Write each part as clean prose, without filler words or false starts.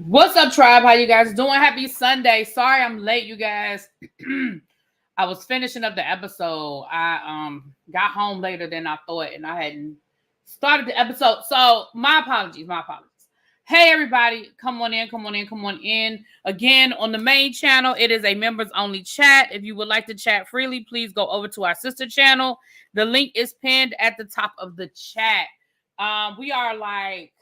What's up, tribe? How you guys doing? Happy Sunday. Sorry I'm late, you guys. I was finishing up the episode. I got home later than I thought, and I hadn't started the episode. So my apologies. Hey everybody, come on in. Again, on the main channel, it is a members only chat. If you would like to chat freely, please go over to our sister channel. The link is pinned at the top of the chat. We are like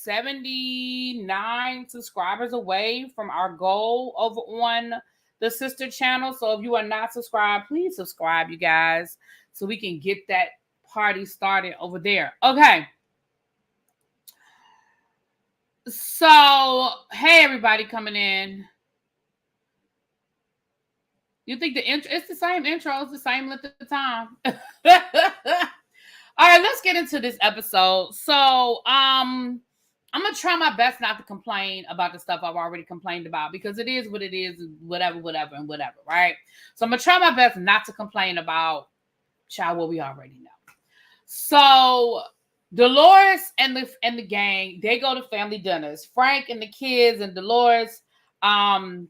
79 subscribers away from our goal over on the sister channel. So if you are not subscribed, please subscribe, you guys, so we can get that party started over there. Okay. So, hey, everybody coming in. You think the intro, it's the same intro, it's the same length of time. All right, let's get into this episode. So, I'm going to try my best not to complain about the stuff I've already complained about, because it is what it is, whatever, right? So I'm going to try my best not to complain about what we already know. So Dolores and the gang, they go to family dinners. Frank and the kids and Dolores, and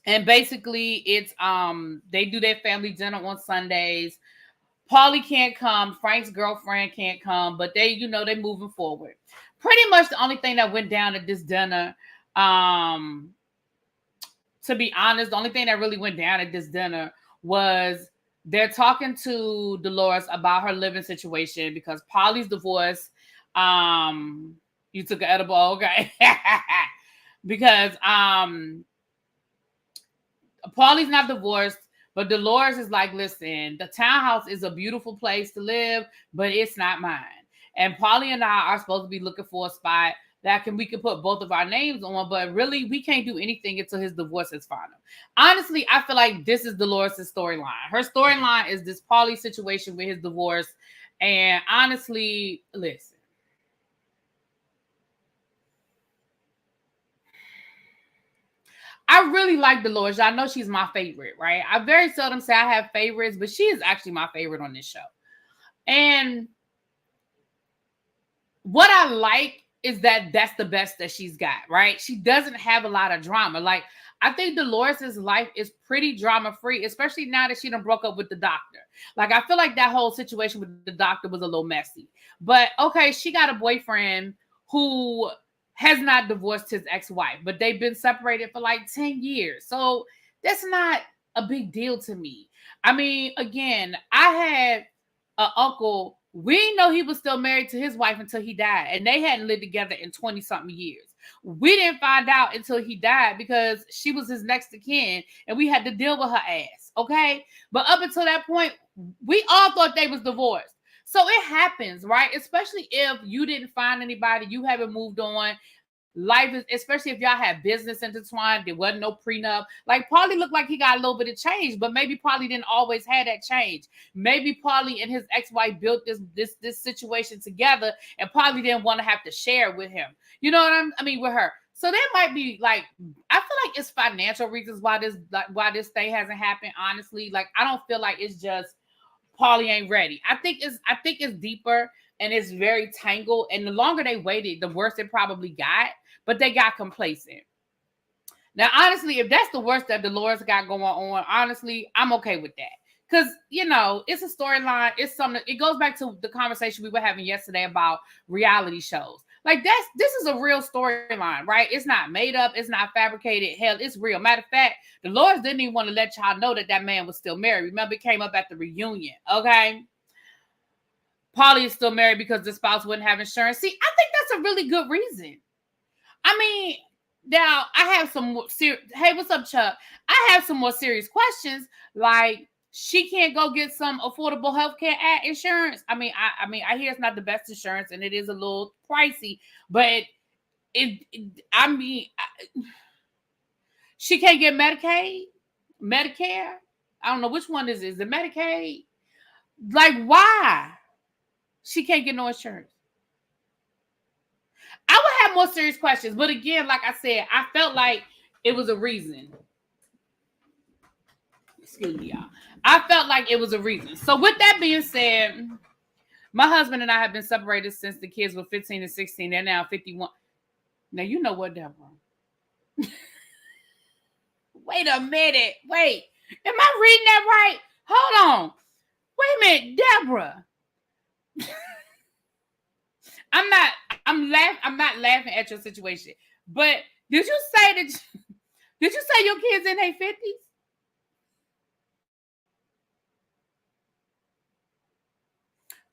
basically it's they do their family dinner on Sundays. Paulie can't come, Frank's girlfriend can't come, but they, they're moving forward. Pretty much the only thing that went down at this dinner, to be honest, the only thing that really went down at this dinner was they're talking to Dolores about her living situation because Paulie's divorced. You took an edible, okay? Because Paulie's not divorced, but Dolores is like, listen, the townhouse is a beautiful place to live, but it's not mine. And Paulie and I are supposed to be looking for a spot that we can put both of our names on, but really we can't do anything until his divorce is final. Honestly, I feel like this is Dolores' storyline. Her storyline is this Paulie situation with his divorce. And honestly, listen. I really like Dolores. I know she's my favorite, right? I very seldom say I have favorites, but she is actually my favorite on this show. And what I like is that that's the best that she's got, right? She doesn't have a lot of drama. Like, I think Dolores' life is pretty drama-free, especially now that she done broke up with the doctor. Like, I feel like that whole situation with the doctor was a little messy. But, okay, she got a boyfriend who has not divorced his ex-wife, but they've been separated for like 10 years. So that's not a big deal to me. I mean, again, I had an uncle. We didn't know he was still married to his wife until he died, and they hadn't lived together in 20-something years. We didn't find out until he died because she was his next of kin, and we had to deal with her ass, okay? But up until that point, we all thought they was divorced. So it happens, right? Especially if you didn't find anybody, you haven't moved on. Life is, especially if y'all have business intertwined, there wasn't no prenup. Like, Paulie looked like he got a little bit of change, but maybe Paulie didn't always have that change. Maybe Paulie and his ex-wife built this situation together, and Paulie didn't want to have to share it with him. You know what I mean, with her. So that might be like, I feel like it's financial reasons why this thing hasn't happened. Honestly, like, I don't feel like it's just Paulie ain't ready. I think it's deeper and it's very tangled. And the longer they waited, the worse it probably got. But they got complacent. Now, honestly, if that's the worst that Dolores got going on, honestly, I'm okay with that. Because, it's a storyline. It's something. It goes back to the conversation we were having yesterday about reality shows. Like, this is a real storyline, right? It's not made up. It's not fabricated. Hell, it's real. Matter of fact, Dolores didn't even want to let y'all know that man was still married. Remember, it came up at the reunion, okay? Paulie is still married because the spouse wouldn't have insurance. See, I think that's a really good reason. I mean, now I have some more hey, what's up, Chuck? I have some more serious questions. Like, she can't go get some affordable healthcare insurance. I mean, I hear it's not the best insurance and it is a little pricey, but she can't get Medicaid, Medicare. I don't know which one is it Medicaid? Like, why? She can't get no insurance. I would have more serious questions, but again, like I said, I felt like it was a reason. Excuse me, y'all. I felt like it was a reason. So with that being said, my husband and I have been separated since the kids were 15 and 16. They're now 51. Now, you know what, Deborah? Wait a minute. Wait. Am I reading that right? Hold on. Wait a minute, Deborah. I'm not laughing at your situation. But did you say your kids in their 50s?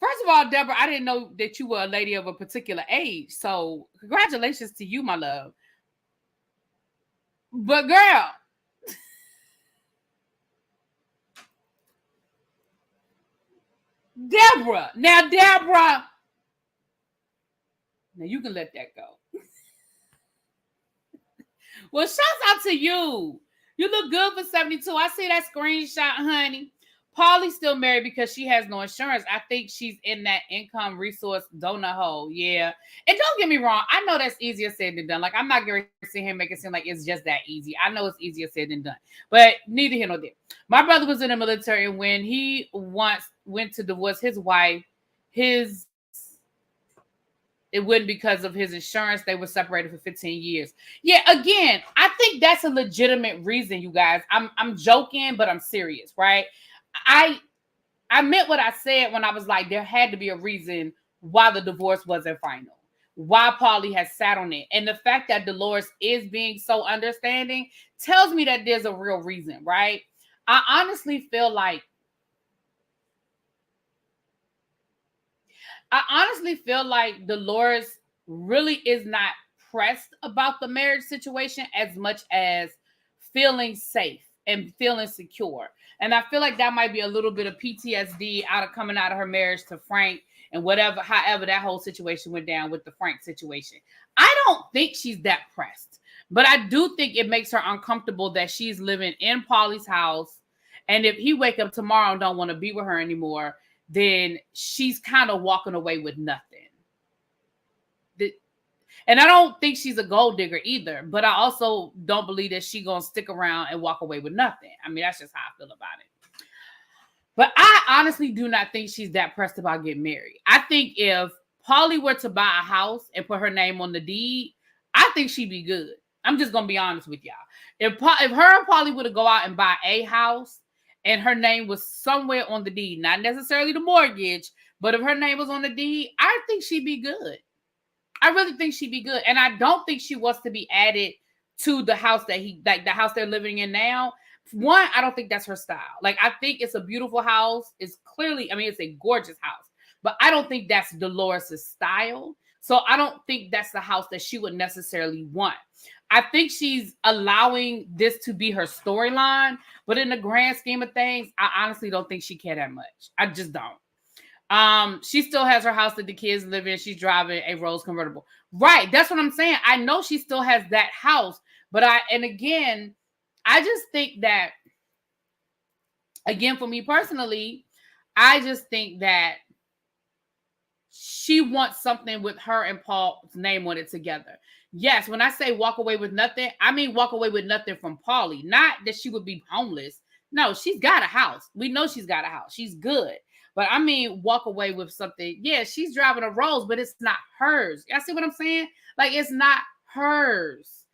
First of all, Deborah, I didn't know that you were a lady of a particular age. So congratulations to you, my love. But girl, Deborah. Now, Deborah. Now you can let that go. Well, shouts out to you. You look good for 72. I see that screenshot, honey. Polly's still married because she has no insurance. I think she's in that income resource donut hole. Yeah. And don't get me wrong. I know that's easier said than done. Like, I'm not going to sit here and make it seem like it's just that easy. I know it's easier said than done. But neither here nor there. My brother was in the military, and when he once went to divorce his wife, it wasn't because of his insurance. They were separated for 15 years. Yeah, again, I think that's a legitimate reason, you guys. I'm joking, but I'm serious, right? I meant what I said when I was like, there had to be a reason why the divorce wasn't final, why Paulie has sat on it. And the fact that Dolores is being so understanding tells me that there's a real reason, right? I honestly feel like Dolores really is not pressed about the marriage situation as much as feeling safe and feeling secure. And I feel like that might be a little bit of PTSD coming out of her marriage to Frank and however that whole situation went down with the Frank situation. I don't think she's that pressed, but I do think it makes her uncomfortable that she's living in Paulie's house. And if he wake up tomorrow and don't want to be with her anymore, then she's kind of walking away with nothing. And I don't think she's a gold digger either, but I also don't believe that she's going to stick around and walk away with nothing. I mean, that's just how I feel about it. But I honestly do not think she's that pressed about getting married. I think if Paulie were to buy a house and put her name on the deed, I think she'd be good. I'm just going to be honest with y'all. If her and Paulie were to go out and buy a house and her name was somewhere on the deed, not necessarily the mortgage, but if her name was on the deed, I think she'd be good. I really think she'd be good. And I don't think she wants to be added to the house the house they're living in now. One, I don't think that's her style. Like, I think it's a beautiful house. It's clearly, it's a gorgeous house, but I don't think that's Dolores' style. So I don't think that's the house that she would necessarily want. I think she's allowing this to be her storyline, but in the grand scheme of things, I honestly don't think she cared that much. I just don't. She still has her house that the kids live in. She's driving a Rose convertible. Right. That's what I'm saying. I know she still has that house, but I just think that, again, for me personally, I just think that she wants something with her and Paul's name on it together. Yes, when I say walk away with nothing, I mean walk away with nothing from Paulie. Not that she would be homeless. No, she's got a house. We know she's got a house. She's good. But I mean, walk away with something. Yeah, she's driving a Rose, but it's not hers. Y'all see what I'm saying? Like, it's not hers.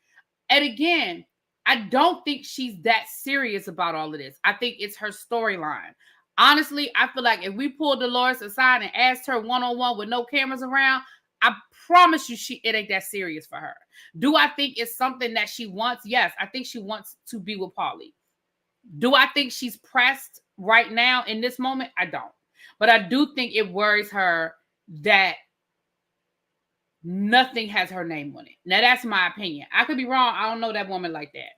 And again, I don't think she's that serious about all of this. I think it's her storyline. Honestly, I feel like if we pulled Dolores aside and asked her one-on-one with no cameras around, I promise you it ain't that serious for her. Do I think it's something that she wants? Yes, I think she wants to be with Paulie. Do I think she's pressed right now in this moment? I don't. But I do think it worries her that nothing has her name on it. Now, that's my opinion. I could be wrong. I don't know that woman like that.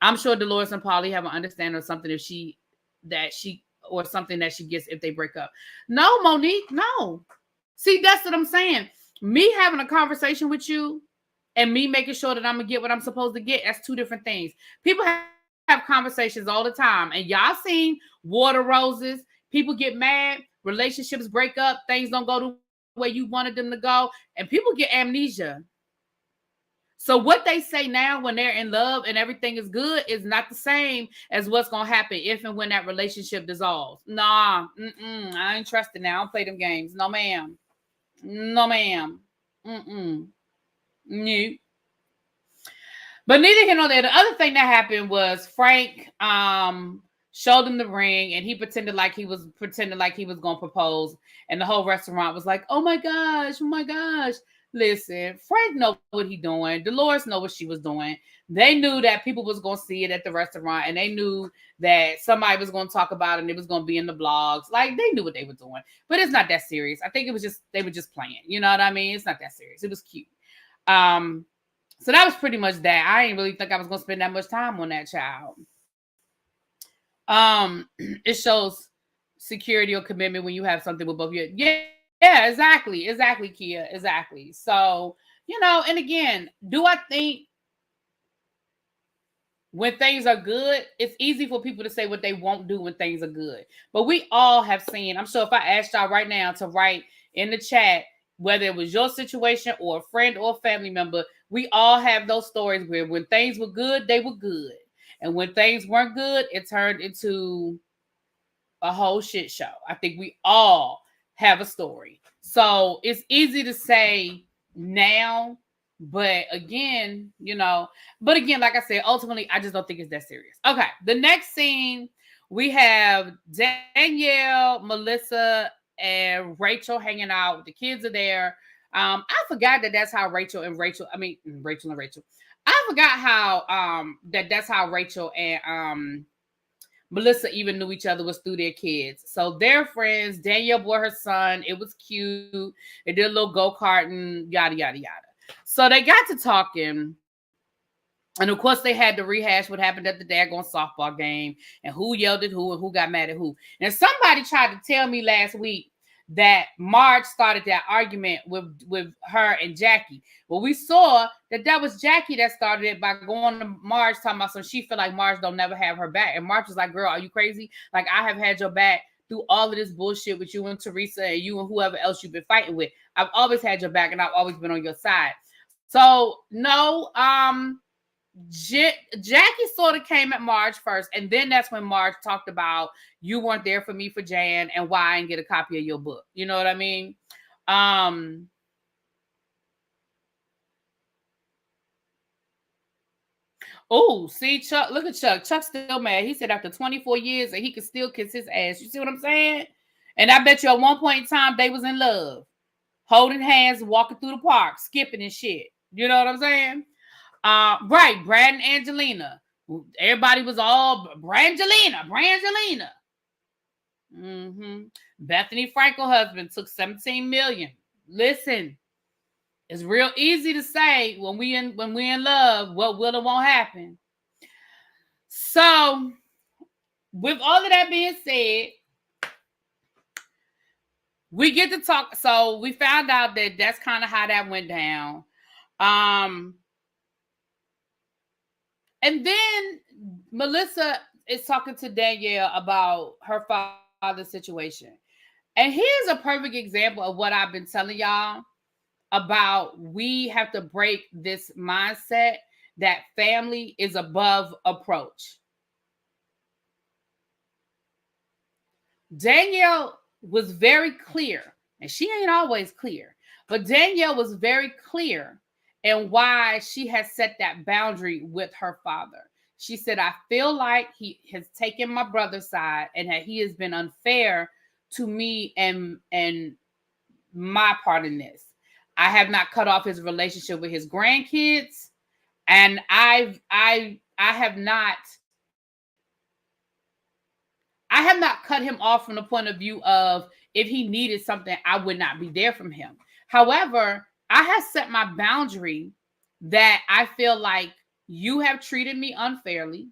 I'm sure Dolores and Paulie have an understanding of something or something that she gets if they break up. No, Monique, no. See, that's what I'm saying. Me having a conversation with you and me making sure that I'm going to get what I'm supposed to get, that's two different things. People have conversations all the time, and y'all seen water roses. People get mad, relationships break up, things don't go the way you wanted them to go, and people get amnesia. So what they say now when they're in love and everything is good is not the same as what's going to happen if and when that relationship dissolves. Nah, I ain't trusting now. I don't play them games. No, ma'am. No, ma'am. No. But neither here nor there. The other thing that happened was Frank showed him the ring, and he pretended like he was going to propose, and the whole restaurant was like, oh my gosh, oh my gosh. Listen, Frank know what he doing. Dolores know what she was doing. They knew that people was going to see it at the restaurant, and they knew that somebody was going to talk about it, and it was going to be in the blogs. Like, they knew what they were doing. But it's not that serious. I think it was just, they were just playing. You know what I mean? It's not that serious. It was cute. So that was pretty much that. I didn't really think I was going to spend that much time on that child. It shows security or commitment when you have something with both of you. Yeah, exactly, Kia, exactly. So, and again, do I think when things are good, it's easy for people to say what they won't do when things are good. But we all have seen, I'm sure if I asked y'all right now to write in the chat, whether it was your situation or a friend or a family member, we all have those stories where when things were good, they were good. And when things weren't good, it turned into a whole shit show. I think we all have a story. So it's easy to say now, but again, like I said, ultimately, I just don't think it's that serious. Okay, the next scene, we have Danielle, Melissa, and Rachel hanging out. The kids are there. I forgot that's how Rachel. I forgot how that's how Rachel and Melissa even knew each other, was through their kids. So they're friends. Danielle brought her son. It was cute. They did a little go-karting, yada, yada, yada. So they got to talking. And of course, they had to rehash what happened at the daggone softball game and who yelled at who and who got mad at who. And somebody tried to tell me last week that Marge started that argument with her and Jackie. Well, we saw that was Jackie that started it by going to Marge talking about, so she feel like Marge don't never have her back. And Marge was like, girl, are you crazy? Like, I have had your back through all of this bullshit with you and Teresa and you and whoever else you've been fighting with. I've always had your back and I've always been on your side. So no, Jackie sort of came at Marge first, and then that's when Marge talked about you weren't there for me for Jan and why I didn't get a copy of your book. You know what I mean? Oh, see, Chuck, look at Chuck. Chuck's still mad. He said after 24 years that he could still kiss his ass. You see what I'm saying? And I bet you at one point in time they was in love, holding hands, walking through the park, skipping and shit. You know what I'm saying? Right, Brad and Angelina. Everybody was all Brangelina. Bethany Frankel husband took 17 million. Listen, it's real easy to say when we in love, what will and won't happen. So, with all of that being said, we get to talk. So we found out that that's kind of how that went down. And then Melissa is talking to Danielle about her father's situation. And here's a perfect example of what I've been telling y'all about. We have to break this mindset that family is above approach. Danielle was very clear, and she ain't always clear, but Danielle was very clear in why she has set that boundary with her father. She said, I feel like he has taken my brother's side and that he has been unfair to me and my part in this. I have not cut off his relationship with his grandkids, and I have not cut him off from the point of view of if he needed something, I would not be there from him. However, I have set my boundary that I feel like you have treated me unfairly,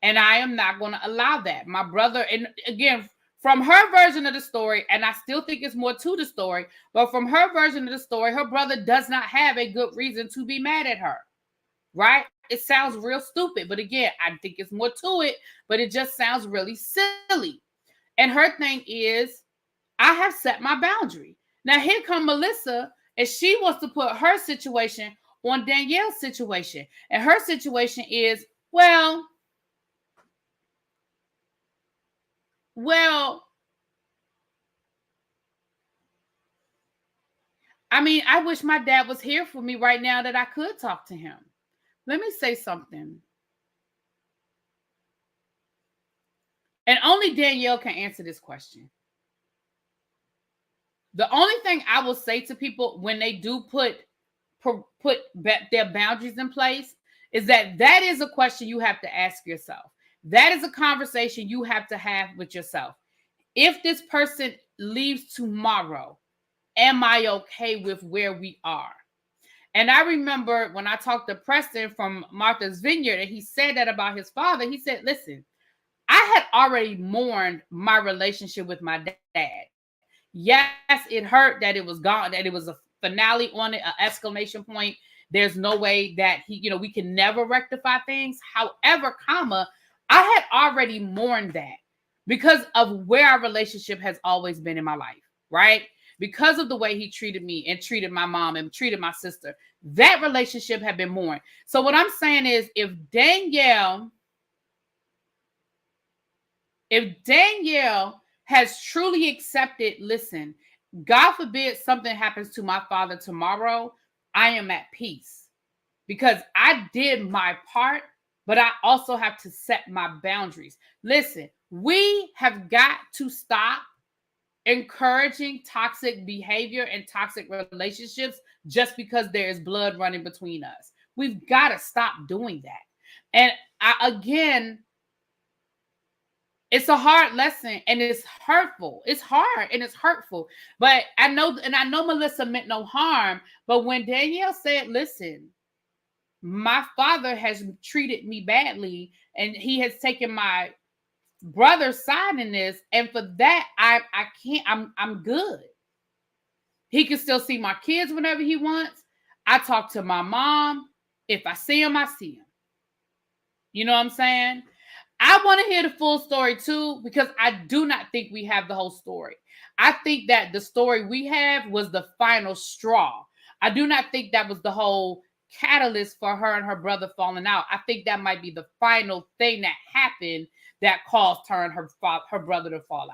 and I am not going to allow that. My brother, and again, from her version of the story, and I still think it's more to the story, but from her version of the story, her brother does not have a good reason to be mad at her, right? It sounds real stupid, but again, I think it's more to it, but it just sounds really silly. And her thing is, I have set my boundary. Now here come Melissa, and she wants to put her situation on Danielle's situation. And her situation is, well, I mean, I wish my dad was here for me right now that I could talk to him. Let me say something. And only Danielle can answer this question. The only thing I will say to people when they do put their boundaries in place is that is a question you have to ask yourself. That is a conversation you have to have with yourself. If this person leaves tomorrow, am I okay with where we are? And I remember when I talked to Preston from Martha's Vineyard, and he said that about his father. He said, listen, I had already mourned my relationship with my dad. Yes, it hurt that it was gone, that it was a finale on it, an exclamation point. There's no way that we can never rectify things. However, I had already mourned that because of where our relationship has always been in my life, right? Because of the way he treated me and treated my mom and treated my sister. That relationship had been mourned. So what I'm saying is if Danielle has truly accepted, listen, God forbid something happens to my father tomorrow, I am at peace because I did my part, but I also have to set my boundaries. Listen, we have got to stop encouraging toxic behavior and toxic relationships just because there is blood running between us. We've got to stop doing that. And again, it's a hard lesson and it's hurtful. It's hard and it's hurtful. But I know Melissa meant no harm. But when Danielle said, listen, my father has treated me badly and he has taken my brother's side in this, and for that, I can't, I'm good. He can still see my kids whenever he wants. I talk to my mom. If I see him, I see him. You know what I'm saying? I want to hear the full story too, because I do not think we have the whole story. I think that the story we have was the final straw. I do not think that was the whole catalyst for her and her brother falling out. I think that might be the final thing that happened that caused her and her brother to fall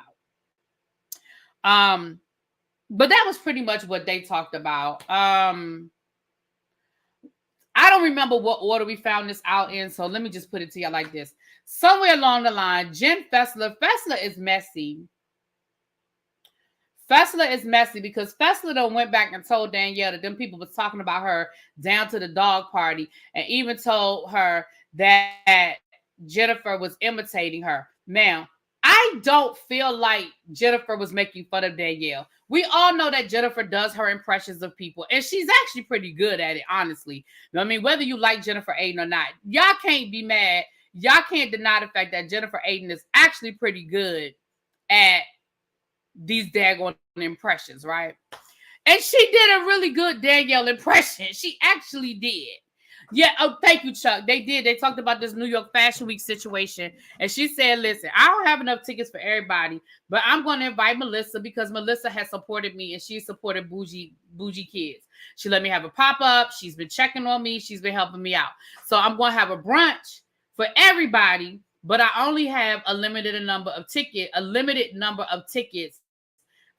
out. But that was pretty much what they talked about. I don't remember what order we found this out in, so let me just put it to you like this. Somewhere along the line, Jen Fessler is messy. Fessler is messy because Fessler done went back and told Danielle that them people was talking about her down to the dog party and even told her that Jennifer was imitating her. Now, I don't feel like Jennifer was making fun of Danielle. We all know that Jennifer does her impressions of people, and she's actually pretty good at it, honestly. You know what I mean? Whether you like Jennifer Aiden or not, y'all can't be mad. Y'all can't deny the fact that Jennifer Aiden is actually pretty good at these daggone impressions, right? And she did a really good Danielle impression. She actually did. Yeah. Oh, thank you, Chuck. They did. They talked about this New York Fashion Week situation. And she said, listen, I don't have enough tickets for everybody, but I'm going to invite Melissa because Melissa has supported me and she supported bougie kids. She let me have a pop-up. She's been checking on me. She's been helping me out. So I'm going to have a brunch for everybody, but I only have a limited number of tickets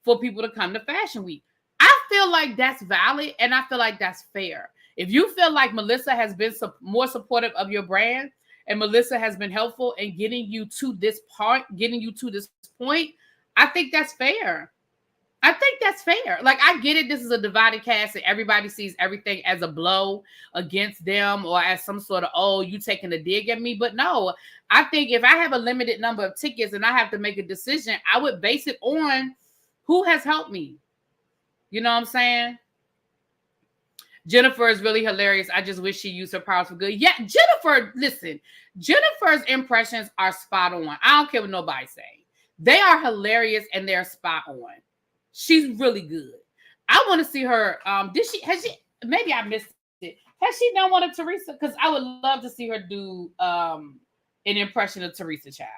for people to come to Fashion Week. I feel like that's valid and I feel like that's fair. If you feel like Melissa has been more supportive of your brand and Melissa has been helpful in getting you to this point, I think that's fair. Like, I get it. This is a divided cast and everybody sees everything as a blow against them or as some sort of, oh, you taking a dig at me. But no, I think if I have a limited number of tickets and I have to make a decision, I would base it on who has helped me. You know what I'm saying? Jennifer is really hilarious. I just wish she used her powers for good. Yeah, Jennifer, listen, Jennifer's impressions are spot on. I don't care what nobody say. They are hilarious and they're spot on. She's really good. I want to see her. Maybe I missed it. Has she done one of Teresa? Because I would love to see her do an impression of Teresa Child.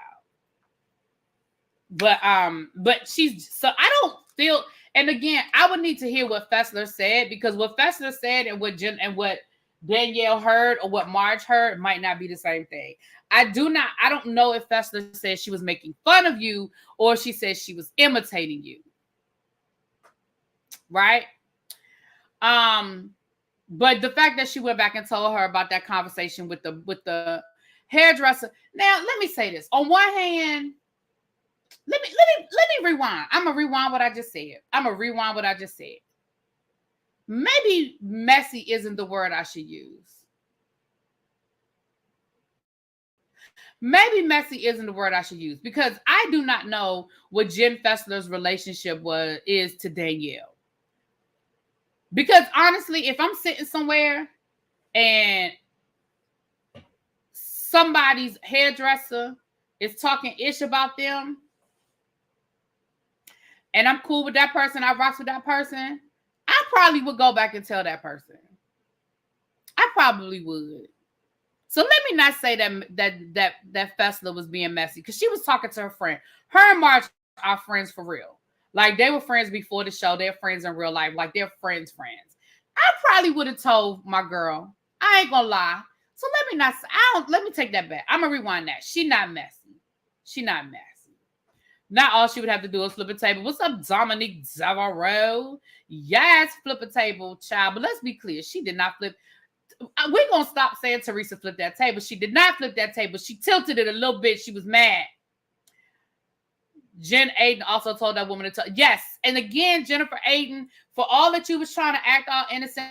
But she's so I don't feel. And again, I would need to hear what Fessler said because what Fessler said and what Danielle heard or what Marge heard might not be the same thing. I don't know if Fessler said she was making fun of you or she said she was imitating you. Right? But the fact that she went back and told her about that conversation with the hairdresser. Now, let me say this. On one hand, let me rewind. I'm gonna rewind what I just said. Maybe messy isn't the word I should use. Maybe messy isn't the word I should use, because I do not know what Jen Fessler's relationship is to Danielle. Because honestly, if I'm sitting somewhere and somebody's hairdresser is talking ish about them, and I'm cool with that person, I rock with that person, I probably would go back and tell that person. I probably would. So let me not say that Fessler was being messy, because she was talking to her friend. Her and Marge are friends for real. Like, they were friends before the show. They're friends in real life. Like, they're friends. I probably would have told my girl. I ain't gonna lie. So let me take that back. I'm gonna rewind that. She not messy. Not all she would have to do is flip a table. What's up, Dominique Zavarro? Yes, flip a table, child. But let's be clear. She did not flip. We're going to stop saying Teresa flipped that table. She did not flip that table. She tilted it a little bit. She was mad. Jen Aiden also told that woman to tell. Yes. And again, Jennifer Aiden, for all that you was trying to act all innocent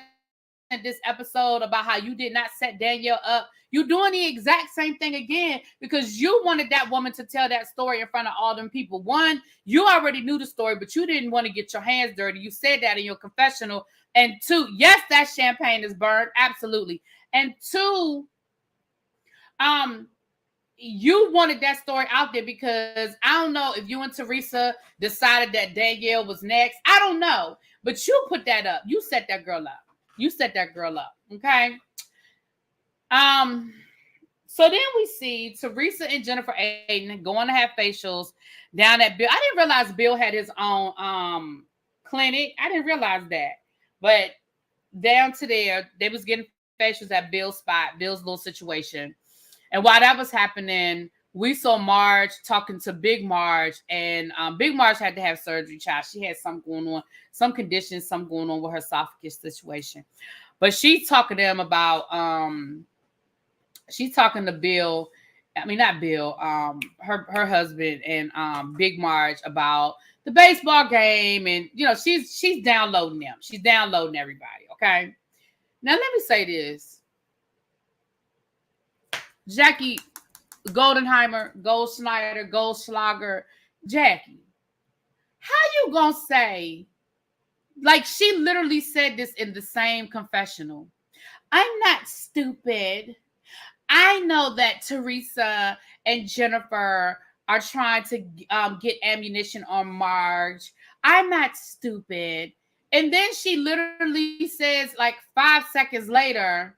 in this episode about how you did not set Danielle up, you're doing the exact same thing again, because you wanted that woman to tell that story in front of all them people. One, you already knew the story, but you didn't want to get your hands dirty. You said that in your confessional. And two, yes, that champagne is burned. Absolutely. And two, you wanted that story out there because I don't know if you and Teresa decided that Danielle was next. I don't know. But you put that up. You set that girl up. Okay. So then we see Teresa and Jennifer Aiden going to have facials down at Bill. I didn't realize Bill had his own clinic. I didn't realize that. But down to there, they was getting facials at Bill's spot, Bill's little situation. And while that was happening, we saw Marge talking to Big Marge, and Big Marge had to have surgery, child. She had something going on, some conditions, something going on with her esophagus situation. But she's talking to them about, she's talking to Bill, I mean, not Bill, her husband and Big Marge about the baseball game. And, you know, she's downloading them. She's downloading everybody, okay? Now, let me say this. Jackie Goldenheimer, Goldschneider, Goldschlager, Jackie, how you gonna say, like, she literally said this in the same confessional, I'm not stupid. I know that Teresa and Jennifer are trying to get ammunition on Marge. I'm not stupid. And then she literally says, like, 5 seconds later,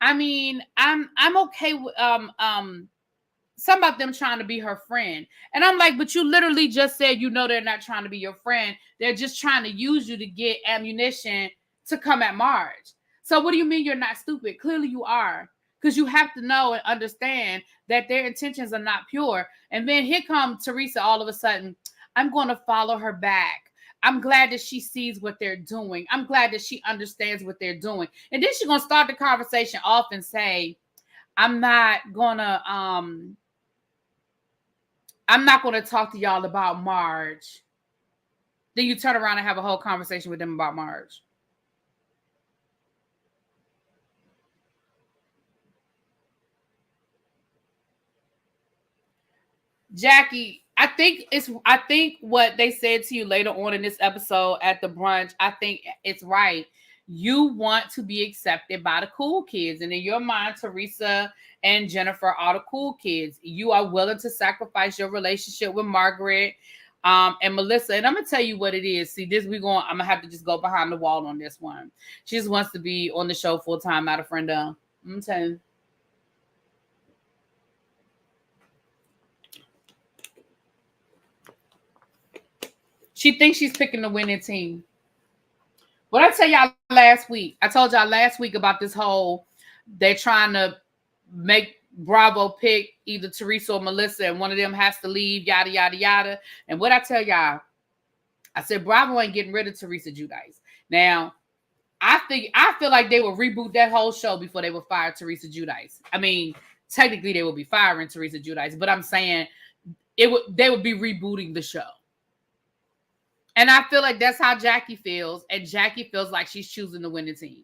I mean, I'm okay with some of them trying to be her friend. And I'm like, but you literally just said, you know, they're not trying to be your friend. They're just trying to use you to get ammunition to come at Marge. So what do you mean you're not stupid? Clearly you are, because you have to know and understand that their intentions are not pure. And then here comes Teresa all of a sudden, I'm going to follow her back. I'm glad that she sees what they're doing. I'm glad that she understands what they're doing. And then she's going to start the conversation off and say, I'm not going to talk to y'all about Marge. Then you turn around and have a whole conversation with them about Marge. Jackie, I think what they said to you later on in this episode at the brunch, I think it's right. You want to be accepted by the cool kids. And in your mind, Teresa and Jennifer are the cool kids. You are willing to sacrifice your relationship with Margaret and Melissa. And I'm going to tell you what it is. See, I'm going to have to just go behind the wall on this one. She just wants to be on the show full time, not a friend of. I'm telling you. She thinks she's picking the winning team. What I tell y'all last week, I told y'all last week about this whole, they're trying to make Bravo pick either Teresa or Melissa, and one of them has to leave, yada, yada, yada. And what I tell y'all, I said, Bravo ain't getting rid of Teresa Giudice. Now, I feel like they would reboot that whole show before they would fire Teresa Giudice. I mean, technically they would be firing Teresa Giudice, but I'm saying they would be rebooting the show. And I feel like that's how Jackie feels, and Jackie feels like she's choosing the winning team.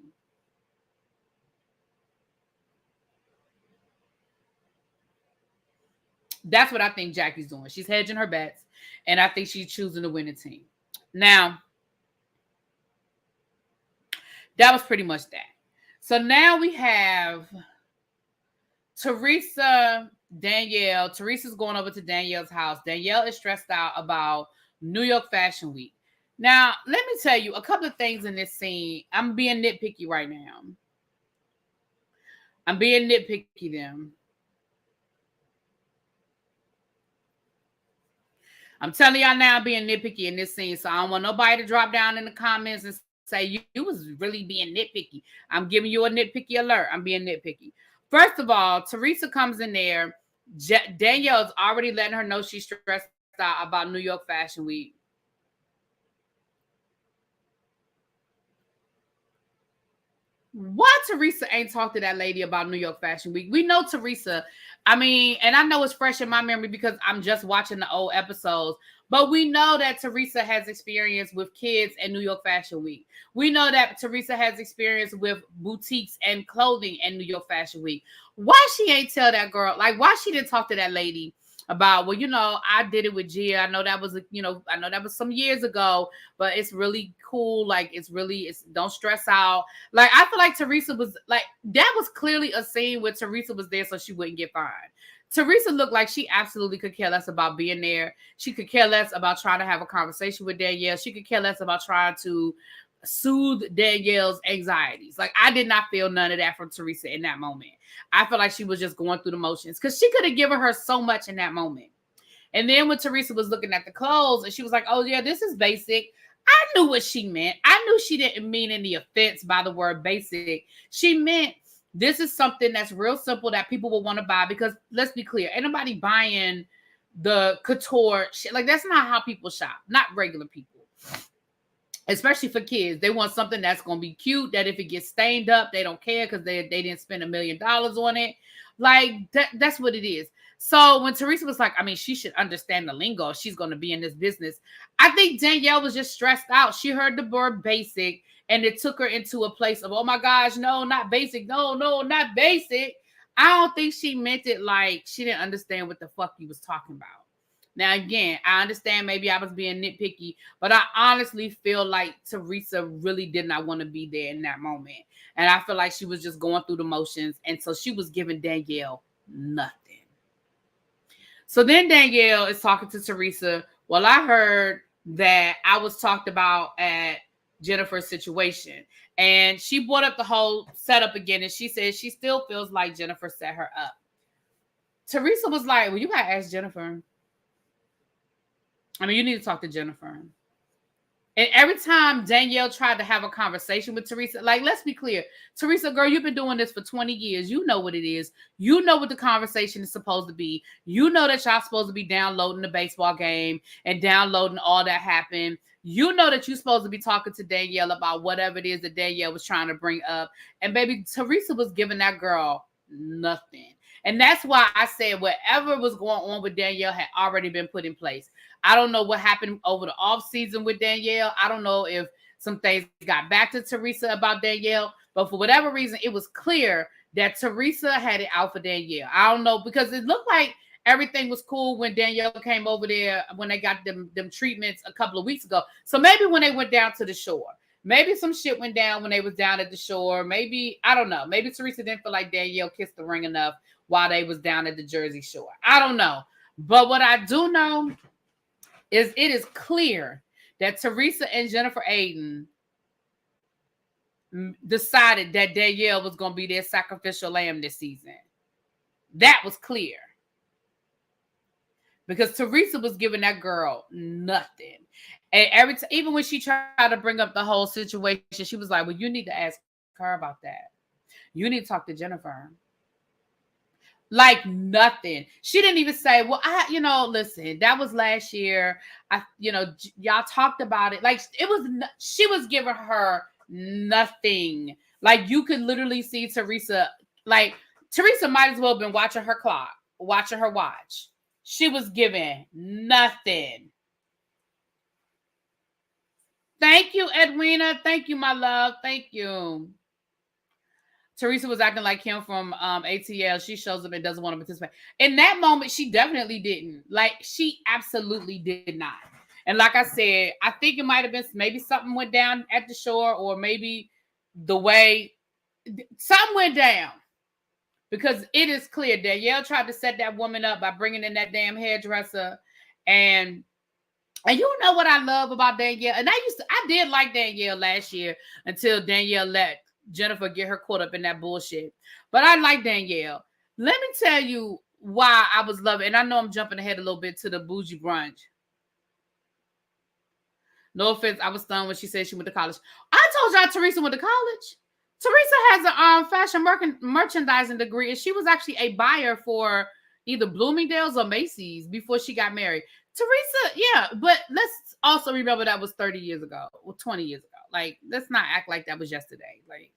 That's what I think Jackie's doing. She's hedging her bets, and I think she's choosing the winning team. Now, that was pretty much that. So now we have Teresa, Danielle. Teresa's going over to Danielle's house. Danielle is stressed out about New York Fashion Week. Now, let me tell you a couple of things in this scene. I'm being nitpicky right now. I'm being nitpicky them. I'm telling y'all now, I'm being nitpicky in this scene. So I don't want nobody to drop down in the comments and say you was really being nitpicky. I'm giving you a nitpicky alert. I'm being nitpicky. First of all, Teresa comes in there. Danielle's already letting her know she's stressed out about New York Fashion Week. Why Teresa ain't talked to that lady about New York Fashion Week? We know Teresa. I mean, and I know it's fresh in my memory because I'm just watching the old episodes. But we know that Teresa has experience with kids and New York Fashion Week. We know that Teresa has experience with boutiques and clothing and New York Fashion Week. Why she ain't tell that girl? Like, why she didn't talk to that lady about, well, you know, I did it with Gia. I know that was, you know, I know that was some years ago, but it's really cool. Like, it's don't stress out. Like, I feel like Teresa was like, that was clearly a scene where Teresa was there so she wouldn't get fined. Teresa looked like she absolutely could care less about being there. She could care less about trying to have a conversation with Danielle. She could care less about trying to soothe Danielle's anxieties. Like, I did not feel none of that from Teresa in that moment. I feel like she was just going through the motions because she could have given her so much in that moment. And then when Teresa was looking at the clothes and she was like, oh yeah, this is basic. I knew what she meant. I knew she didn't mean any offense by the word basic. She meant this is something that's real simple that people will want to buy because let's be clear, ain't nobody buying the couture shit. Like, that's not how people shop, not regular people. Especially for kids. They want something that's going to be cute, that if it gets stained up, they don't care because they didn't spend $1 million on it. Like, that's what it is. So when Teresa was like, I mean, she should understand the lingo. She's going to be in this business. I think Danielle was just stressed out. She heard the word basic and it took her into a place of, oh my gosh, no, not basic. No, not basic. I don't think she meant it like she didn't understand what the fuck he was talking about. Now, again, I understand maybe I was being nitpicky, but I honestly feel like Teresa really did not want to be there in that moment. And I feel like she was just going through the motions. And so she was giving Danielle nothing. So then Danielle is talking to Teresa. Well, I heard that I was talked about at Jennifer's situation. And she brought up the whole setup again. And she said she still feels like Jennifer set her up. Teresa was like, well, you got to ask Jennifer. I mean, you need to talk to Jennifer. And every time Danielle tried to have a conversation with Teresa, like, let's be clear. Teresa, girl, you've been doing this for 20 years. You know what it is. You know what the conversation is supposed to be. You know that y'all supposed to be downloading the baseball game and downloading all that happened. You know that you're supposed to be talking to Danielle about whatever it is that Danielle was trying to bring up. And baby, Teresa was giving that girl nothing. And that's why I said whatever was going on with Danielle had already been put in place. I don't know what happened over the off season with Danielle. I don't know if some things got back to Teresa about Danielle, but for whatever reason, it was clear that Teresa had it out for Danielle. I don't know, because it looked like everything was cool when Danielle came over there, when they got them treatments a couple of weeks ago. So maybe when they went down to the shore, maybe some shit went down when they was down at the shore. Maybe, I don't know. Maybe Teresa didn't feel like Danielle kissed the ring enough while they was down at the Jersey Shore. I don't know. But what I do know is it is clear that Teresa and Jennifer Aiden decided that Danielle was going to be their sacrificial lamb this season. That was clear. Because Teresa was giving that girl nothing. And even when she tried to bring up the whole situation, she was like, well, you need to ask her about that. You need to talk to Jennifer. Like nothing. She didn't even say, well, listen, that was last year. Y'all talked about it. Like she was giving her Nothing. Like, you could literally see Teresa, like, Teresa might as well have been watching her clock, watching her watch. She was giving nothing. Thank you, Edwina. Thank you, my love. Thank you. Teresa was acting like Kim from ATL. She shows up and doesn't want to participate. In that moment, she definitely didn't. Like, she absolutely did not. And like I said, I think it might have been maybe something went down at the shore, or maybe the way something went down. Because it is clear Danielle tried to set that woman up by bringing in that damn hairdresser. And you know what I love about Danielle? And I did like Danielle last year until Danielle let Jennifer get her caught up in that bullshit. But I like Danielle. Let me tell you why I was loving, and I know I'm jumping ahead a little bit to the bougie brunch. No offense, I was stunned when she said she went to college. I told y'all Teresa went to college. Teresa has a fashion merchandising degree, and she was actually a buyer for either Bloomingdale's or Macy's before she got married. Teresa, yeah, but let's also remember that was 30 years ago or 20 years ago. Like, let's not act like that was yesterday. Like,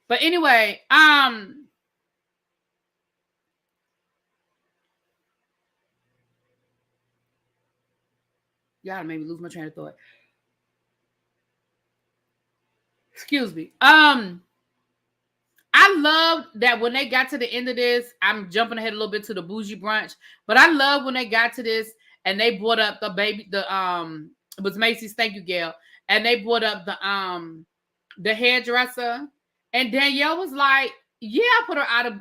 but anyway, y'all made me lose my train of thought. Excuse me. I love that when they got to the end of this, I'm jumping ahead a little bit to the bougie brunch, but I love when they got to this and they brought up it was Macy's, thank you, Gail. And they brought up the hairdresser, and Danielle was like, yeah, I put her out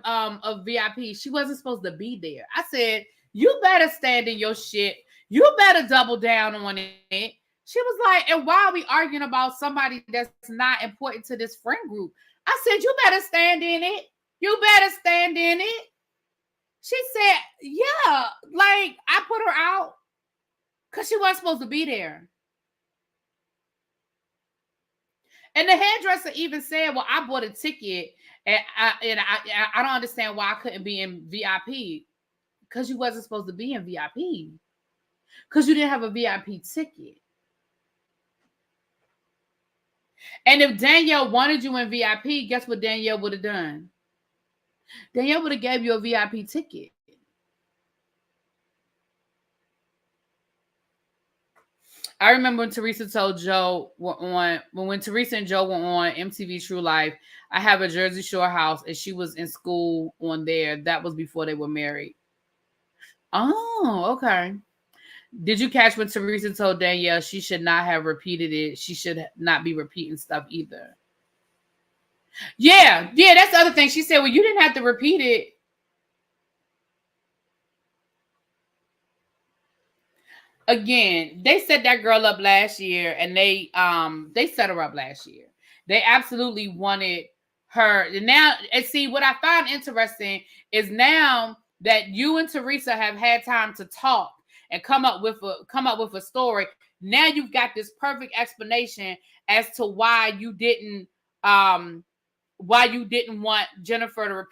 of VIP. She wasn't supposed to be there. I said, you better stand in your shit. You better double down on it. She was like, and why are we arguing about somebody that's not important to this friend group? I said, you better stand in it. You better stand in it. She said, yeah, like, I put her out because she wasn't supposed to be there. And the hairdresser even said, well, I bought a ticket and I don't understand why I couldn't be in VIP. Because you wasn't supposed to be in VIP. Because you didn't have a VIP ticket. And if Danielle wanted you in VIP, guess what Danielle would have done? Danielle would have gave you a VIP ticket. I remember when Teresa told Joe when Teresa and Joe were on MTV True Life, I have a Jersey Shore house, and she was in school on there. That was before they were married. Oh, okay. Did you catch when Teresa told Danielle she should not have repeated it? She should not be repeating stuff either. Yeah, that's the other thing. She said, well, you didn't have to repeat it. Again, they set that girl up last year, and they set her up last year. They absolutely wanted her. And now, and see, what I find interesting is now that you and Teresa have had time to talk and come up with a story. Now you've got this perfect explanation as to why you didn't want Jennifer to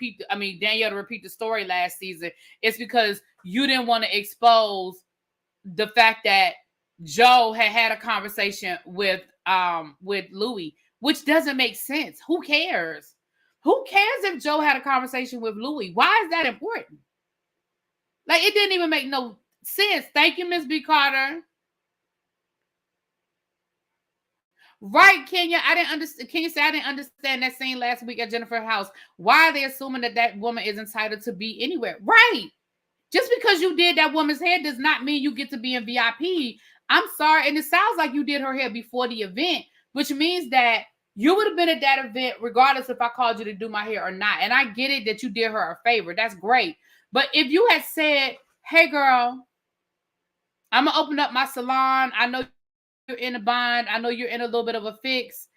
Danielle to repeat the story last season. It's because you didn't want to expose the fact that Joe had a conversation with Louis, which doesn't make sense. Who cares? Who cares if Joe had a conversation with Louis? Why is that important? Like, it didn't even make no sense. Thank you, Miss B. Carter. Right, Kenya. I didn't understand. Kenya said I didn't understand that scene last week at Jennifer's house. Why are they assuming that woman is entitled to be anywhere? Right. Just because you did that woman's hair does not mean you get to be in VIP. I'm sorry. And it sounds like you did her hair before the event, which means that you would have been at that event regardless if I called you to do my hair or not. And I get it that you did her a favor. That's great. But if you had said, hey, girl, I'm going to open up my salon. I know you're in a bind. I know you're in a little bit of a fix.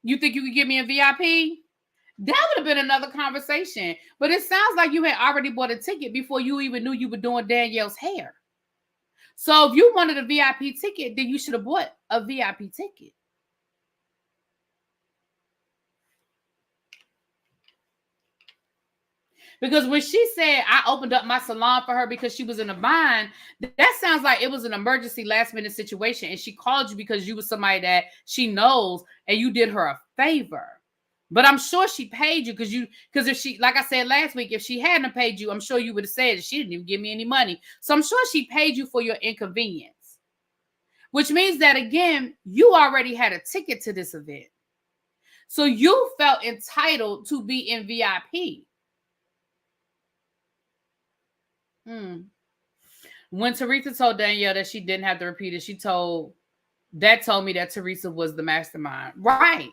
You think you could get me a VIP? That would have been another conversation. But it sounds like you had already bought a ticket before you even knew you were doing Danielle's hair. So if you wanted a VIP ticket, then you should have bought a VIP ticket. Because when she said I opened up my salon for her because she was in a bind, that sounds like it was an emergency last minute situation. And she called you because you was somebody that she knows and you did her a favor. But I'm sure she paid you because if she, like I said last week, if she hadn't paid you, I'm sure you would have said that she didn't even give me any money. So I'm sure she paid you for your inconvenience, which means that, again, you already had a ticket to this event. So you felt entitled to be in VIP. When Teresa told Danielle that she didn't have to repeat it, told me that Teresa was the mastermind. Right.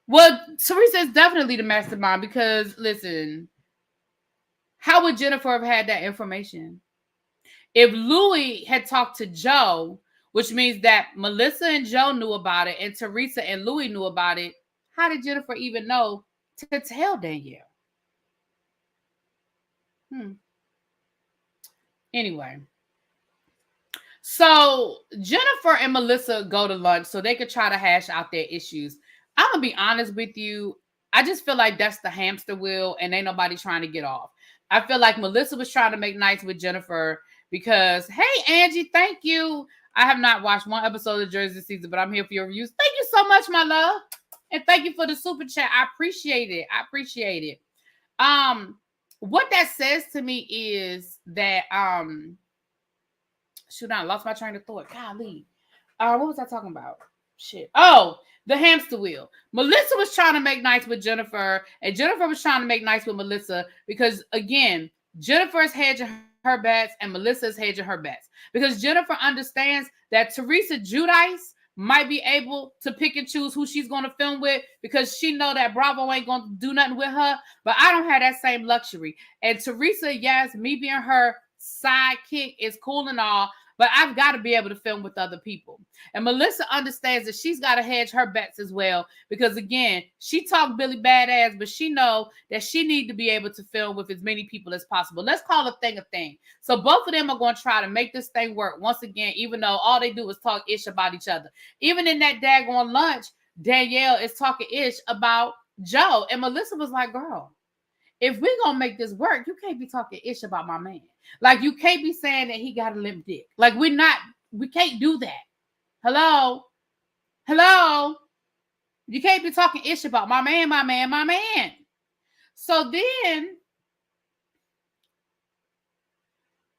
Well, Teresa is definitely the mastermind because, listen, how would Jennifer have had that information? If Louis had talked to Joe, which means that Melissa and Joe knew about it and Teresa and Louis knew about it, how did Jennifer even know to tell Danielle? Anyway, so Jennifer and Melissa go to lunch so they could try to hash out their issues. I'm going to be honest with you. I just feel like that's the hamster wheel and ain't nobody trying to get off. I feel like Melissa was trying to make nice with Jennifer because, hey, Angie, thank you. I have not watched one episode of Jersey season, but I'm here for your reviews. Thank you so much, my love. And thank you for the super chat. I appreciate it. What that says to me is that, shoot, I lost my train of thought. Golly. What was I talking about? Shit. Oh, the hamster wheel. Melissa was trying to make nice with Jennifer, and Jennifer was trying to make nice with Melissa because, again, Jennifer is hedging her bets and Melissa is hedging her bets because Jennifer understands that Teresa Giudice might be able to pick and choose who she's going to film with because she know that Bravo ain't going to do nothing with her, but I don't have that same luxury. And Teresa, yes, me being her sidekick is cool and all, but I've got to be able to film with other people. And Melissa understands that she's got to hedge her bets as well because, again, she talked Billy badass, but she know that she need to be able to film with as many people as possible. Let's call a thing a thing. So both of them are going to try to make this thing work once again, even though all they do is talk ish about each other. Even in that daggone lunch, Danielle is talking ish about Joe. And Melissa was like, girl, if we're going to make this work, you can't be talking ish about my man. Like, you can't be saying that he got a limp dick. Like, we can't do that. Hello? You can't be talking ish about my man. So then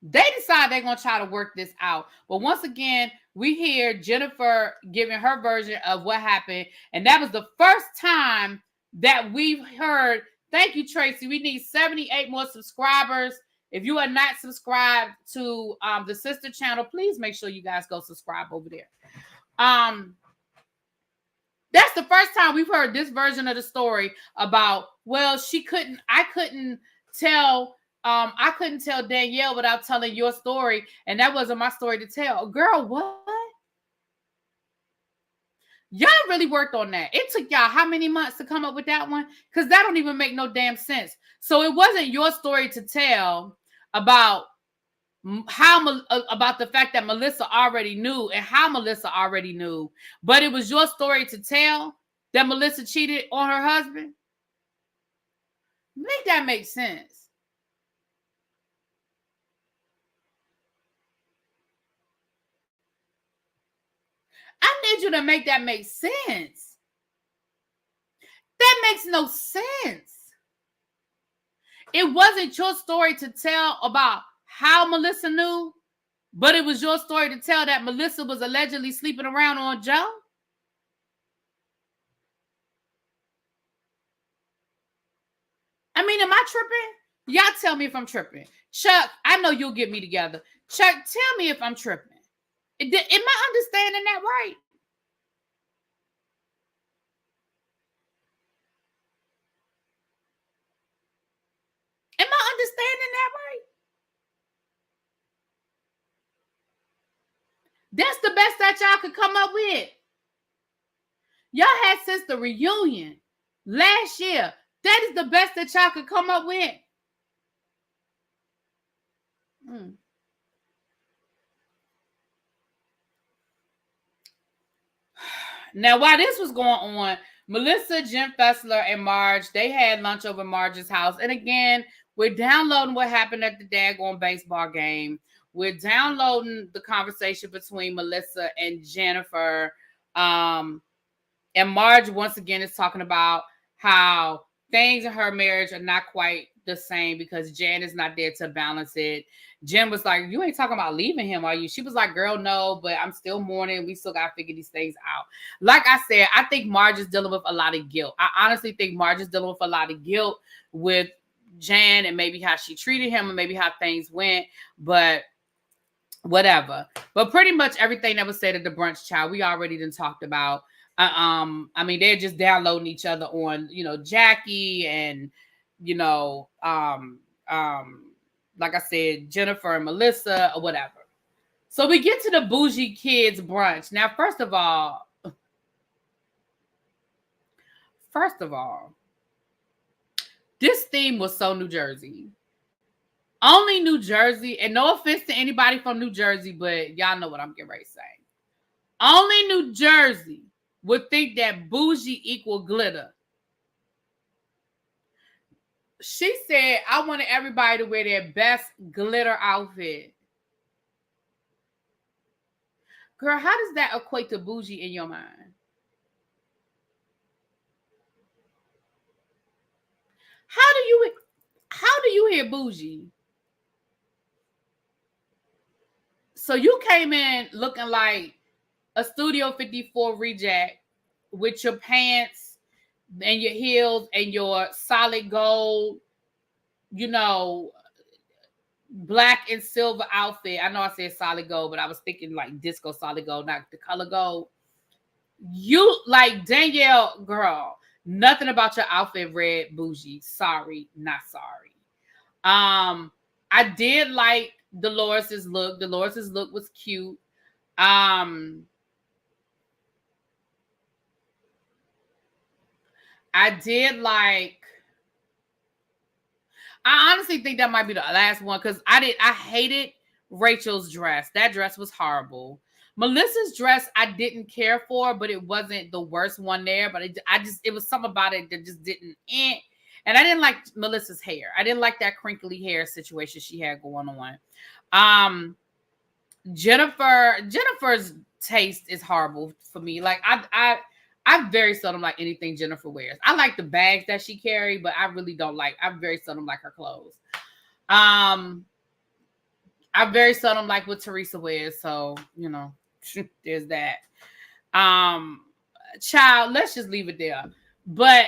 they decide they're going to try to work this out. But once again, we hear Jennifer giving her version of what happened. And that was the first time that we've heard, thank you, Tracy. We need 78 more subscribers. If you are not subscribed to the sister channel, please make sure you guys go subscribe over there. That's the first time we've heard this version of the story about, well, I couldn't tell Danielle without telling your story, and that wasn't my story to tell. Girl, what? Y'all really worked on that. It took y'all how many months to come up with that one? Because that don't even make no damn sense. So it wasn't your story to tell about about the fact that Melissa already knew and how Melissa already knew, but it was your story to tell that Melissa cheated on her husband. Make that make sense. I need you to make that make sense. That makes no sense. It wasn't your story to tell about how Melissa knew, but it was your story to tell that Melissa was allegedly sleeping around on Joe. I mean, am I tripping? Y'all tell me if I'm tripping. Chuck, I know you'll get me together. Chuck, tell me if I'm tripping. Am I understanding that right? Am I understanding that right? That's the best that y'all could come up with. Y'all had since the reunion last year. That is the best that y'all could come up with. Now, while this was going on, Melissa, Jim Fessler, and Marge, they had lunch over Marge's house. And again, we're downloading what happened at the daggone baseball game. We're downloading the conversation between Melissa and Jennifer. And Marge, once again, is talking about how things in her marriage are not quite the same because Jan is not there to balance it. Jen was like, you ain't talking about leaving him, are you? She was like, girl, no, but I'm still mourning. We still got to figure these things out. Like I said, I think Marge is dealing with a lot of guilt. I honestly think Marge is dealing with a lot of guilt with Jan and maybe how she treated him and maybe how things went, but whatever. But pretty much everything that was said at the brunch, child, we already done talked about. I mean, they're just downloading each other on, Jackie and, like I said, Jennifer and Melissa or whatever. So we get to the bougie kids brunch. Now, first of all, this theme was so New Jersey. Only New Jersey, and no offense to anybody from New Jersey, but y'all know what I'm getting ready to say. Only New Jersey would think that bougie equal glitter. She said, I wanted everybody to wear their best glitter outfit. Girl, how does that equate to bougie in your mind? How do you hear bougie? So you came in looking like a Studio 54 reject with your pants and your heels and your solid gold, black and silver outfit. I know I said solid gold, but I was thinking like disco solid gold, not the color gold. You like Danielle, girl, nothing about your outfit read bougie. Sorry, not sorry. I did like Dolores's look. Dolores's look was cute. I did like. I honestly think that might be the last one because I hated Rachel's dress. That dress was horrible. Melissa's dress I didn't care for, but it wasn't the worst one there. But it was something about it that just didn't. And I didn't like Melissa's hair. I didn't like that crinkly hair situation she had going on. Jennifer's taste is horrible for me. Like I very seldom like anything Jennifer wears. I like the bags that she carries, but I very seldom like her clothes. I very seldom like what Teresa wears, so there's that. Child, let's just leave it there. But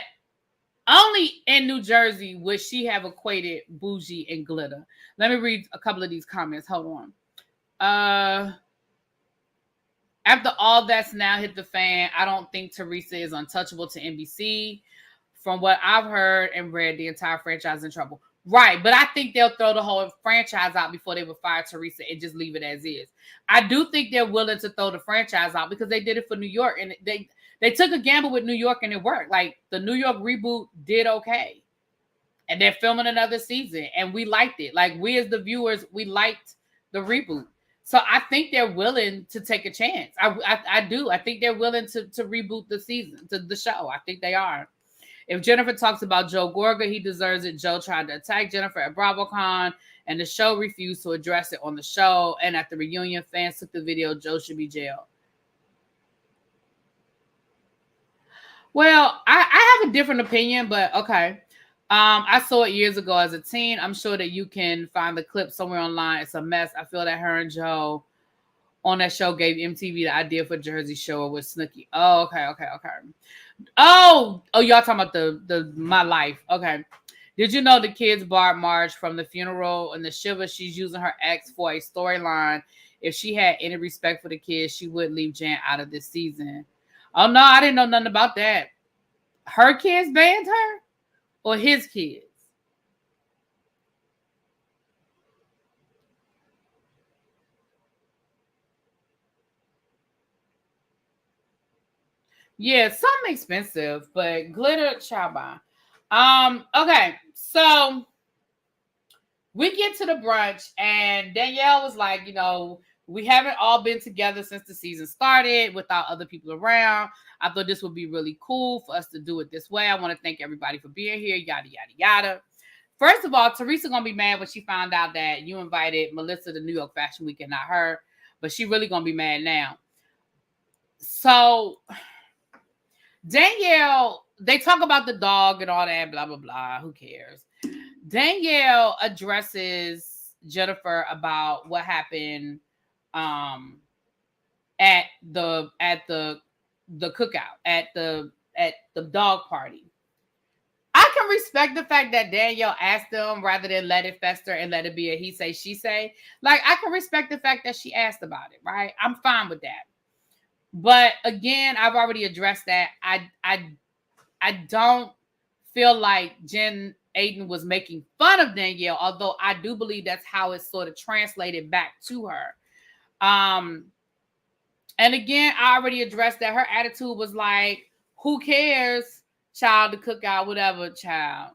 only in New Jersey would she have equated bougie and glitter. Let me read a couple of these comments. Hold on. After all that's now hit the fan, I don't think Teresa is untouchable to NBC. From what I've heard and read, the entire franchise is in trouble. Right, but I think they'll throw the whole franchise out before they would fire Teresa and just leave it as is. I do think they're willing to throw the franchise out because they did it for New York and they took a gamble with New York and it worked. Like the New York reboot did okay. And they're filming another season and we liked it. Like we as the viewers, we liked the reboot. So I think they're willing to take a chance. I do. I think they're willing to reboot the season, to the show. I think they are. If Jennifer talks about Joe Gorga, he deserves it. Joe tried to attack Jennifer at BravoCon, and the show refused to address it on the show. And at the reunion, fans took the video. Joe should be jailed. Well, I have a different opinion, but okay. I saw it years ago as a teen. I'm sure that you can find the clip somewhere online. It's a mess. I feel that her and Joe on that show gave MTV the idea for Jersey Shore with Snooki. Oh, okay. Oh, y'all talking about the My Life. Okay. Did you know the kids barred Marge from the funeral and the shiver? She's using her ex for a storyline. If she had any respect for the kids, she would leave Jan out of this season. Oh, no, I didn't know nothing about that. Her kids banned her? Or his kids? Yeah, something expensive, but glitter chaba. Okay, so we get to the brunch, and Danielle was like, we haven't all been together since the season started without other people around. I thought this would be really cool for us to do it this way. I want to thank everybody for being here, yada, yada, yada. First of all, Teresa going to be mad when she found out that you invited Melissa to New York Fashion Week and not her, but she really going to be mad now. So, Danielle, they talk about the dog and all that, blah, blah, blah. Who cares? Danielle addresses Jennifer about what happened at the cookout, at the dog party. I can respect the fact that Danielle asked them rather than let it fester and let it be a he say, she say. Like, I can respect the fact that she asked about it, right? I'm fine with that. But again, I've already addressed that. I don't feel like Jen Aiden was making fun of Danielle, although I do believe that's how it's sort of translated back to her. And again, I already addressed that her attitude was like, who cares, child, the cookout, whatever, child.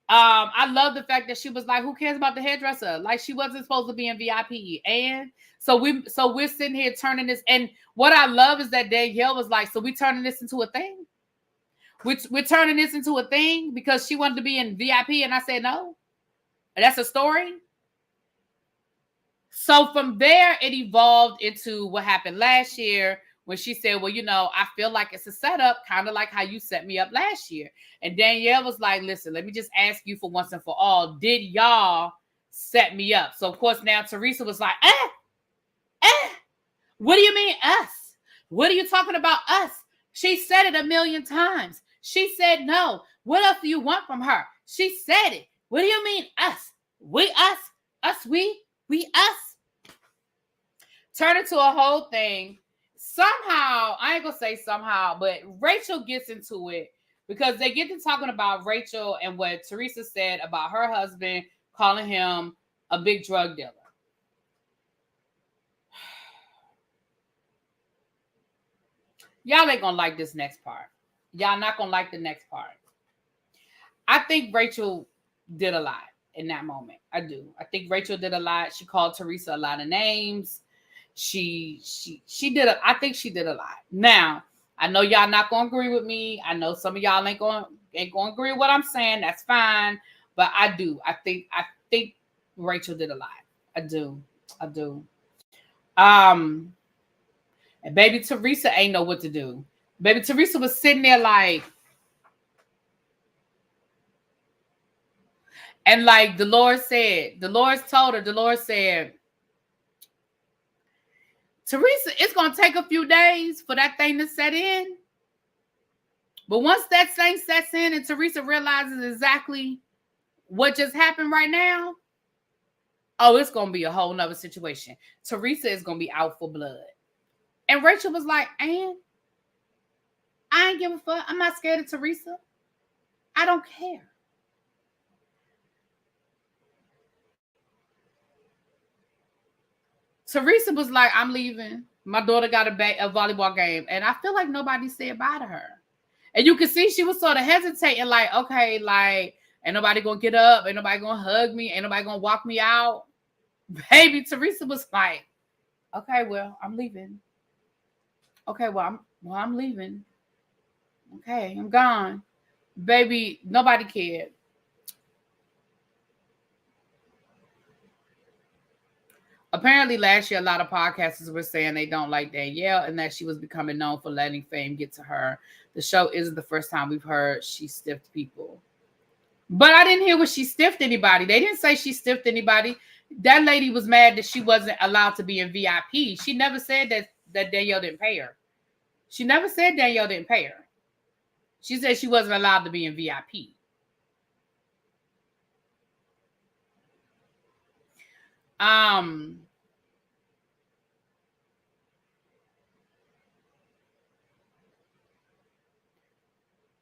I love the fact that she was like, who cares about the hairdresser? Like, she wasn't supposed to be in VIP. And so we're sitting here turning this. And what I love is that Danielle was like, so we turning this into a thing? We're turning this into a thing because she wanted to be in VIP. And I said, no, that's a story. So from there, it evolved into what happened last year when she said, well, I feel like it's a setup, kind of like how you set me up last year. And Danielle was like, listen, let me just ask you for once and for all, did y'all set me up? So, of course, now Teresa was like, what do you mean us? What are you talking about us? She said it a million times. She said no. What else do you want from her? She said it. What do you mean us? We, us, we us. Turn it to a whole thing. Somehow, I ain't gonna say somehow, but Rachel gets into it because they get to talking about Rachel and what Teresa said about her husband calling him a big drug dealer. Y'all ain't gonna like this next part. Y'all not gonna like the next part. I think Rachel did a lot in that moment. I do. I think Rachel did a lot. She called Teresa a lot of names. She did I think she did a lot. Now, I know y'all not gonna agree with me. I know some of y'all ain't gonna agree with what I'm saying. That's fine. But I do. I think Rachel did a lot. I do. And baby Teresa ain't know what to do. Baby Teresa was sitting there like, and like Dolores said, Dolores said, Teresa, it's going to take a few days for that thing to set in. But once that thing sets in and Teresa realizes exactly what just happened right now, oh, it's going to be a whole nother situation. Teresa is going to be out for blood. And Rachel was like, and I ain't give a fuck. I'm not scared of Teresa. I don't care. Teresa was like, I'm leaving. My daughter got a volleyball game. And I feel like nobody said bye to her. And you can see she was sort of hesitating, like, okay, like, ain't nobody going to get up. Ain't nobody going to hug me. Ain't nobody going to walk me out. Baby, Teresa was like, okay, well, I'm leaving. Okay, well, I'm leaving. Okay, I'm gone. Baby, nobody cared. Apparently last year, a lot of podcasters were saying they don't like Danielle and that she was becoming known for letting fame get to her. The show isn't the first time we've heard she stiffed people. But I didn't hear what she stiffed anybody. They didn't say she stiffed anybody. That lady was mad that she wasn't allowed to be in VIP. She never said that Danielle didn't pay her. She never said Danielle didn't pay her. She said she wasn't allowed to be in VIP. And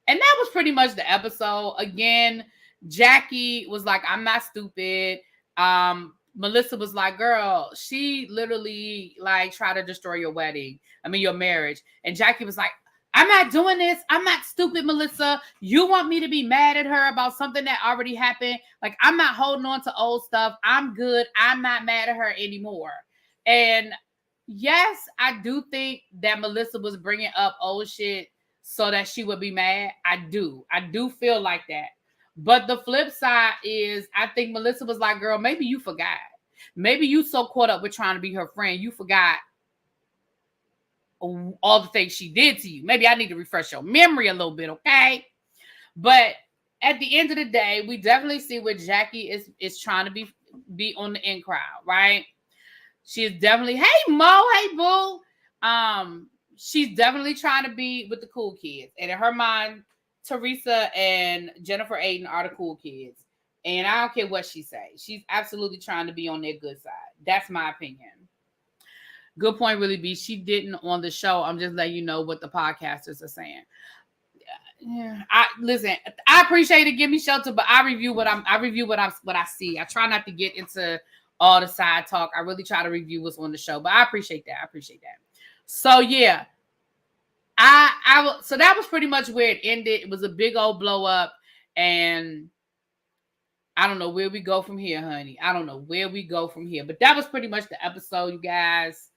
that was pretty much the episode. Again, Jackie was like, I'm not stupid. Melissa was like, girl, she literally like tried to destroy your marriage. And Jackie was like, I'm not doing this. I'm not stupid, Melissa. You want me to be mad at her about something that already happened? Like, I'm not holding on to old stuff. I'm good. I'm not mad at her anymore. And yes, I do think that Melissa was bringing up old shit so that she would be mad. I do feel like that. But the flip side is, I think Melissa was like, girl, maybe you forgot. Maybe you so caught up with trying to be her friend, you forgot all the things she did to you. Maybe I need to refresh your memory a little bit, okay? But at the end of the day, we definitely see where Jackie is trying to be on the in crowd, right? She is definitely, hey Mo, hey boo. She's definitely trying to be with the cool kids. And in her mind, Teresa and Jennifer Aiden are the cool kids. And I don't care what she says. She's absolutely trying to be on their good side. That's my opinion. Good point, really be. She didn't on the show. I'm just letting you know what the podcasters are saying. Yeah, I listen. I appreciate it. Give me shelter, but I review what I see. I try not to get into all the side talk. I really try to review what's on the show, but I appreciate that. I appreciate that. So yeah, so that was pretty much where it ended. It was a big old blow up, and I don't know where we go from here, honey. I don't know where we go from here, but that was pretty much the episode, you guys.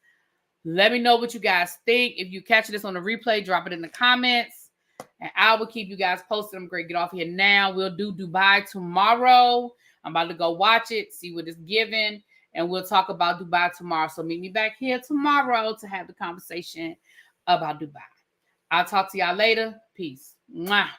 Let me know what you guys think. If you catch this on the replay, drop it in the comments. And I will keep you guys posted. I'm going to get off here now. We'll do Dubai tomorrow. I'm about to go watch it, see what it's giving. And we'll talk about Dubai tomorrow. So meet me back here tomorrow to have the conversation about Dubai. I'll talk to y'all later. Peace. Mwah.